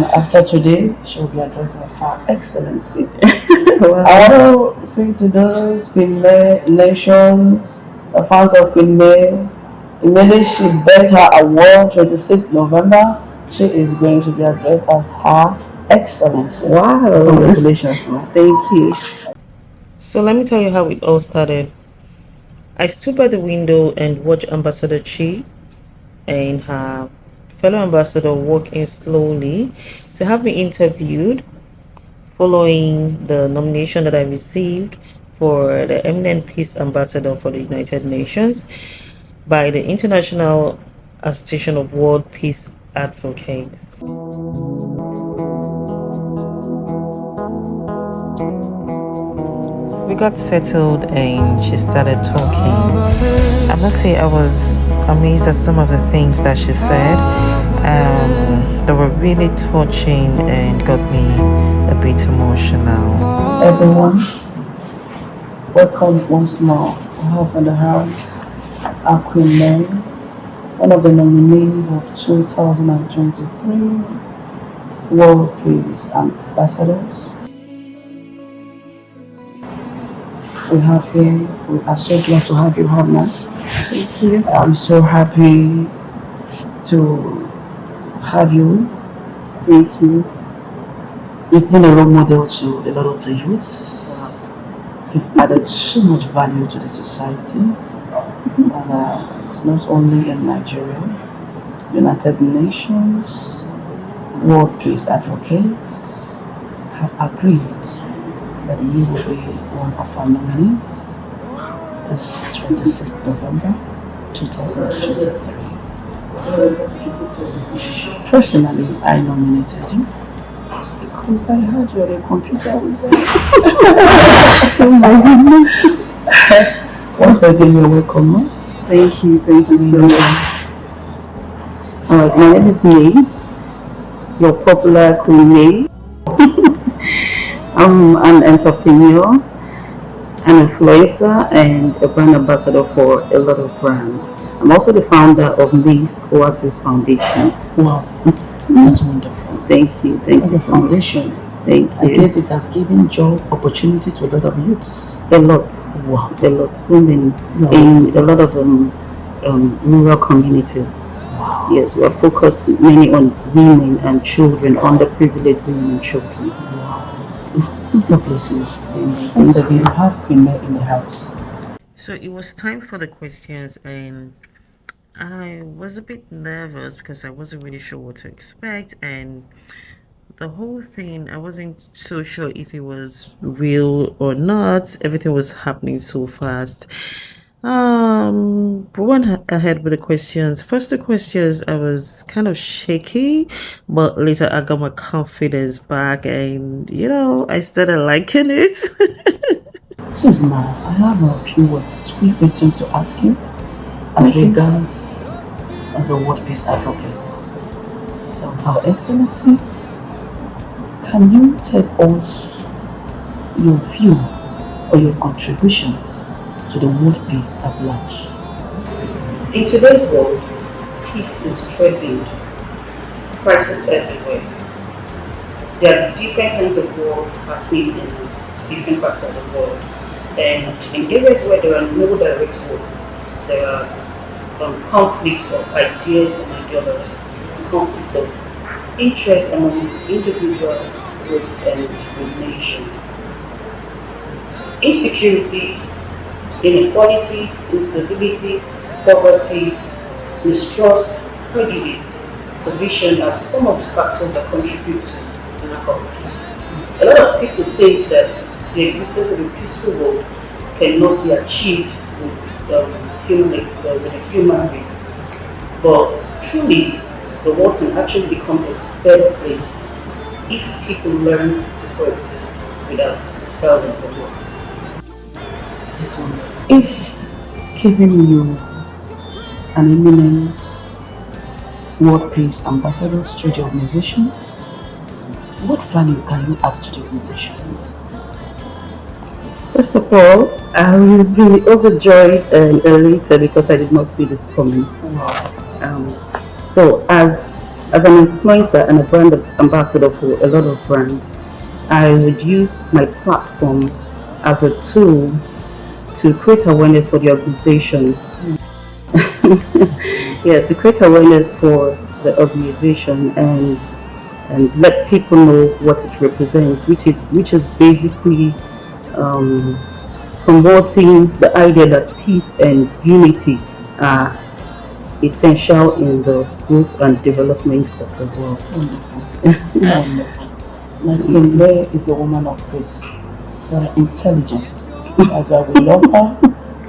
After today, she'll be addressed as Her Excellency. Wow. I want to speak to those Queen May nations, the fans of Queen May. Immediately she begged her award 26th November, she is going to be addressed as Her Excellency. Wow. Congratulations, ma'am. Thank you. So let me tell you how it all started. I stood by the window and watched Ambassador Chi and her fellow ambassador walk in slowly to have me interviewed following the nomination that I received for the eminent peace ambassador for the United Nations by the International Association of World Peace Advocates. We got settled and she started talking. I must say I was amazed at some of the things that she said. They were really touching and got me a bit emotional. Everyone, welcome once more. We have in the house our Queen May, one of the nominees of 2023 World Peace Ambassadors. We have here, we are so glad to have you, Hannah. Thank you. I'm so happy to have you. Thank you. You've been a role model to a lot of the youths. You've added so much value to the society. And it's not only in Nigeria, United Nations, World Peace Advocates have agreed that you will be one of our nominees this 26th November 2023. Personally, I nominated you because I heard you're a computer wizard. Oh my goodness. Once again, you're welcome. No? Thank you so much. Alright, my name is May, your popular Queen May. I'm an entrepreneur, an influencer, and a brand ambassador for a lot of brands. I'm also the founder of Miss Oasis Foundation. Wow, that's wonderful. Thank you. Thank you so much. Foundation. Thank you. I guess it has given job opportunity to a lot of youths. A lot. Wow. A lot. So many. Wow. In a lot of rural communities. Wow. Yes, we are focused mainly on women and children, underprivileged women and children. God bless you. Once again, you have Queen May in the house. So it was time for the questions, and I was a bit nervous because I wasn't really sure what to expect, and the whole thing, I wasn't so sure if it was real or not. Everything was happening so fast. We went ahead with the questions. First, the questions, I was kind of shaky, but later I got my confidence back, and I started liking it. Yes, ma'am. I have a few questions to ask you as regards as a World Peace Advocate. So, Her Excellency, can you tell us your view or your contributions to the world peace at large? In today's world, peace is threatened. Crisis everywhere. There are different kinds of war happening in different parts of the world. And in areas where there are no direct wars, there are conflicts of ideas and ideologies, conflicts of interest amongst individuals, groups, and nations. Insecurity, inequality, instability, poverty, mistrust, prejudice, division are some of the factors that contribute to the lack of peace. A lot of people think that the existence of a peaceful world cannot be achieved with the human race. But truly, the world can actually become a better place if people learn to coexist without violence and war. If giving you an eminent World Peace Ambassador to the organization, what value can you add to the organization? First of all, I will be overjoyed and elated because I did not see this coming. Wow. So, as As an influencer and a brand ambassador for a lot of brands, I would use my platform as a tool to create awareness for the organization. Yes, to create awareness for the organization and let people know what it represents, which is basically um, promoting the idea that peace and unity are essential in the growth and development of the world. Wonderful. Wonderful. Like Mele is a woman of peace, very intelligent. That's why we love her.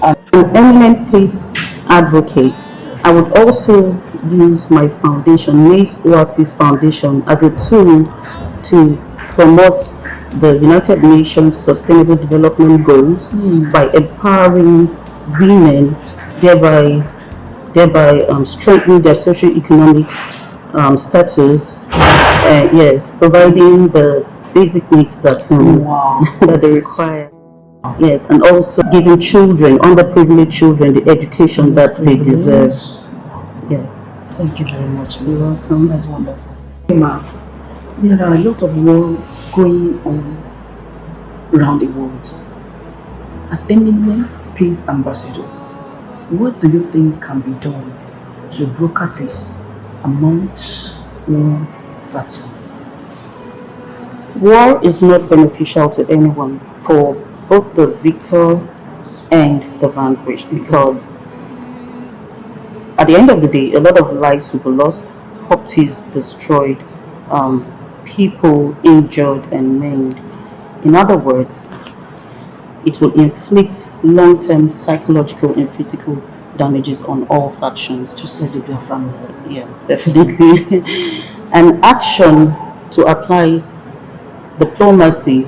An eminent peace advocate, I would also use my foundation, Mace Oasis Foundation, as a tool to promote the United Nations Sustainable Development Goals by empowering women, thereby strengthening their socio-economic status. Yes, providing the basic needs that Wow. that they require. Yes, and also giving children, underprivileged children, the education that they deserve. Yes. Thank you very much. You're welcome. That's wonderful. Ma, there are a lot of wars going on around the world. As eminent peace ambassador, what do you think can be done to broker peace amongst war factions? War is not beneficial to anyone, for both the victor and the vanquished, because at the end of the day, a lot of lives will be lost, properties destroyed, people injured and maimed. In other words, it will inflict long-term psychological and physical damages on all factions. Just like the Biafran war. Yes, definitely. An action to apply diplomacy,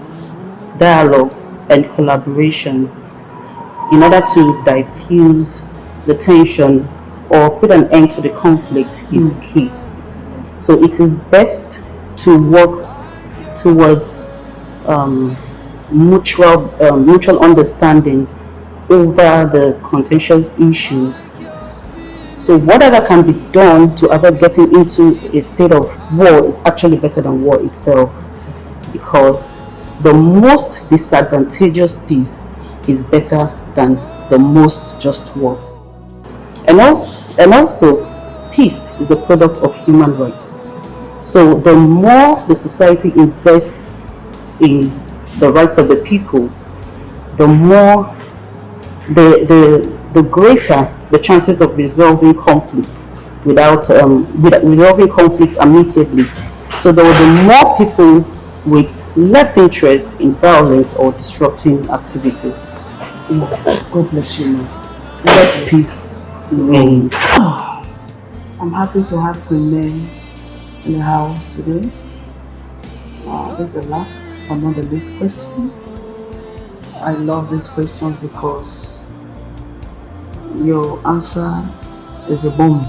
dialogue, and collaboration in order to diffuse the tension or put an end to the conflict is key. So it is best to work towards mutual understanding over the contentious issues. So whatever can be done to avoid getting into a state of war is actually better than war itself, because the most disadvantageous peace is better than the most just war. And also peace is the product of human rights. So the more the society invests in the rights of the people, the more the greater the chances of resolving conflicts without resolving conflicts amicably. So there will be more people with less interest in violence or disrupting activities. God bless you, man. Let peace reign. I'm happy to have Queen May in the house today. This is the last but not the least question. I love these questions because your answer is a bomb.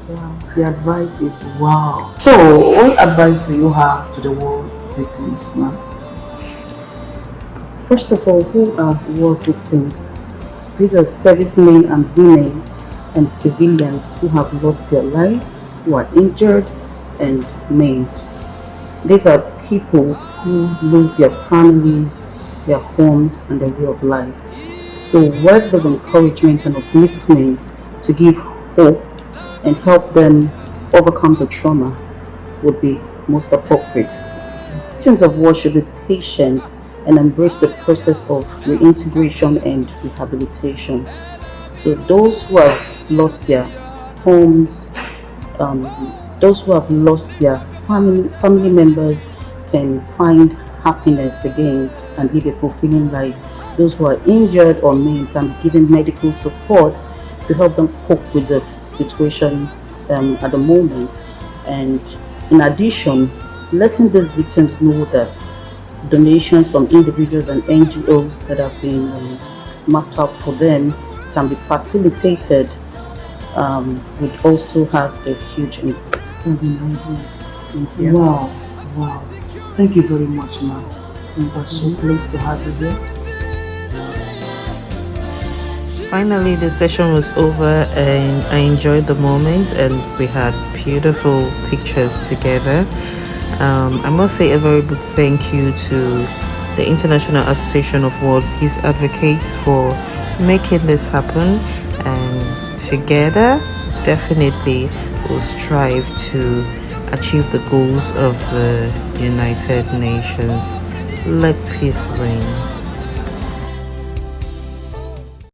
Yeah. The advice is wow. So, what advice do you have to the war victims, ma'am? First of all, who are war victims? These are servicemen and women and civilians who have lost their lives, who are injured and maimed. These are people who lose their families, their homes, and their way of life. So words of encouragement and upliftment to give hope and help them overcome the trauma would be most appropriate. Victims of war should be patient and embrace the process of reintegration and rehabilitation. So those who have lost their homes, those who have lost their family members can find happiness again and live a fulfilling life. Those who are injured or maimed can be given medical support to help them cope with the situation at the moment. And in addition, letting these victims know that donations from individuals and NGOs that have been mapped out for them can be facilitated would also have a huge impact. That's amazing. Thank you. Wow, wow. Thank you very much, ma'am. I'm so pleased to have you here. Finally, the session was over and I enjoyed the moment and we had beautiful pictures together. I must say a very big thank you to the International Association of World Peace Advocates for making this happen, and together definitely will strive to achieve the goals of the United Nations. Let peace reign.